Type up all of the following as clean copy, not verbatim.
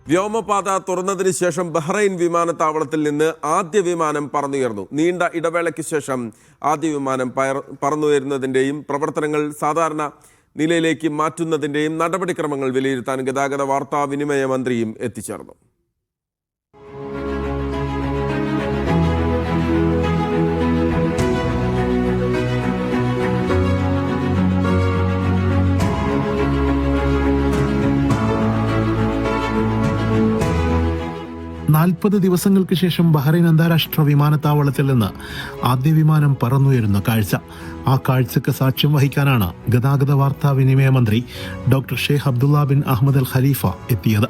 വ്യോമപാത തുറന്നതിന് ശേഷം ബഹ്റൈൻ വിമാനത്താവളത്തിൽ നിന്ന് ആദ്യ വിമാനം പറന്നുയർന്നു. നീണ്ട ഇടവേളയ്ക്ക് ശേഷം ആദ്യ വിമാനം പറന്നുയരുന്നതിൻ്റെയും പ്രവർത്തനങ്ങൾ സാധാരണ നിലയിലേക്ക് മാറ്റുന്നതിൻ്റെയും നടപടിക്രമങ്ങൾ വിലയിരുത്താൻ ഗതാഗത വാർത്താവിനിമയ മന്ത്രിയും എത്തിച്ചേർന്നു. നാൽപ്പത് ദിവസങ്ങൾക്ക് ശേഷം ബഹ്റൈൻ അന്താരാഷ്ട്ര വിമാനത്താവളത്തിൽ നിന്ന് ആദ്യ വിമാനം പറന്നുയരുന്ന കാഴ്ച. ആ കാഴ്ചക്ക് സാക്ഷ്യം വഹിക്കാനാണ് ഗതാഗത വാർത്താവിനിമയ മന്ത്രി doctor Sheikh Abdullah bin Ahmed Al Khalifa എത്തിയത്.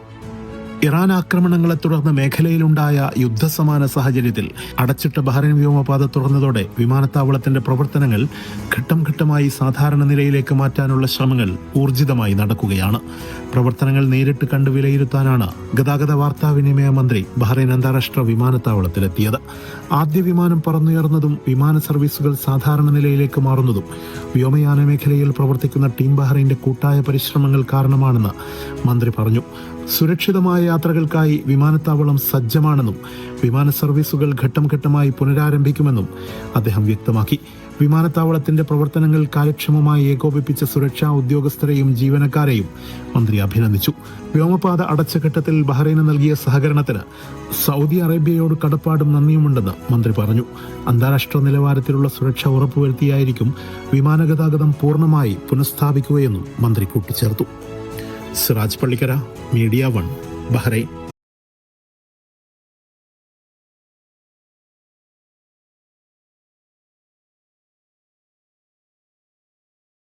ഇറാൻ ആക്രമണങ്ങളെ തുടർന്ന് മേഖലയിലുണ്ടായ യുദ്ധസമാന സാഹചര്യത്തിൽ അടച്ചിട്ട ബഹ്റൈൻ വ്യോമപാത തുറന്നതോടെ വിമാനത്താവളത്തിന്റെ പ്രവർത്തനങ്ങൾ ഘട്ടം ഘട്ടമായി സാധാരണ നിലയിലേക്ക് മാറ്റാനുള്ള ശ്രമങ്ങൾ ഊർജിതമായി നടക്കുകയാണ്. പ്രവർത്തനങ്ങൾ നേരിട്ട് കണ്ടു വിലയിരുത്താനാണ് ഗതാഗത വാർത്താവിനിമയ മന്ത്രി ബഹ്റൈൻ അന്താരാഷ്ട്ര വിമാനത്താവളത്തിലെത്തിയത്. ആദ്യ വിമാനം പറന്നുയർന്നതും വിമാന സർവീസുകൾ സാധാരണ നിലയിലേക്ക് മാറുന്നതും വ്യോമയാന മേഖലയിൽ പ്രവർത്തിക്കുന്ന ടീം ബഹ്റൈന്റെ കൂട്ടായ പരിശ്രമങ്ങൾ കാരണമാണെന്ന് മന്ത്രി പറഞ്ഞു. സുരക്ഷിതമായ യാത്രകൾക്കായി വിമാനത്താവളം സജ്ജമാണെന്നും വിമാന സർവീസുകൾ ഘട്ടം ഘട്ടമായി പുനരാരംഭിക്കുമെന്നും അദ്ദേഹം വ്യക്തമാക്കി. വിമാനത്താവളത്തിന്റെ പ്രവർത്തനങ്ങൾ കാര്യക്ഷമമായി ഏകോപിപ്പിച്ച സുരക്ഷാ ഉദ്യോഗസ്ഥരെയും ജീവനക്കാരെയും മന്ത്രി അഭിനന്ദിച്ചു. വ്യോമപാത അടച്ച ഘട്ടത്തിൽ ബഹ്റൈന് നൽകിയ സഹകരണത്തിന് സൗദി അറേബ്യയോട് കടപ്പാടും നന്ദിയുമുണ്ടെന്ന് മന്ത്രി പറഞ്ഞു. അന്താരാഷ്ട്ര നിലവാരത്തിലുള്ള സുരക്ഷ ഉറപ്പുവരുത്തിയായിരിക്കും വിമാന ഗതാഗതം പൂർണ്ണമായി പുനഃസ്ഥാപിക്കുകയെന്നും മന്ത്രി കൂട്ടിച്ചേർത്തു. Siraj Pallikkara, media 1, Bahrain.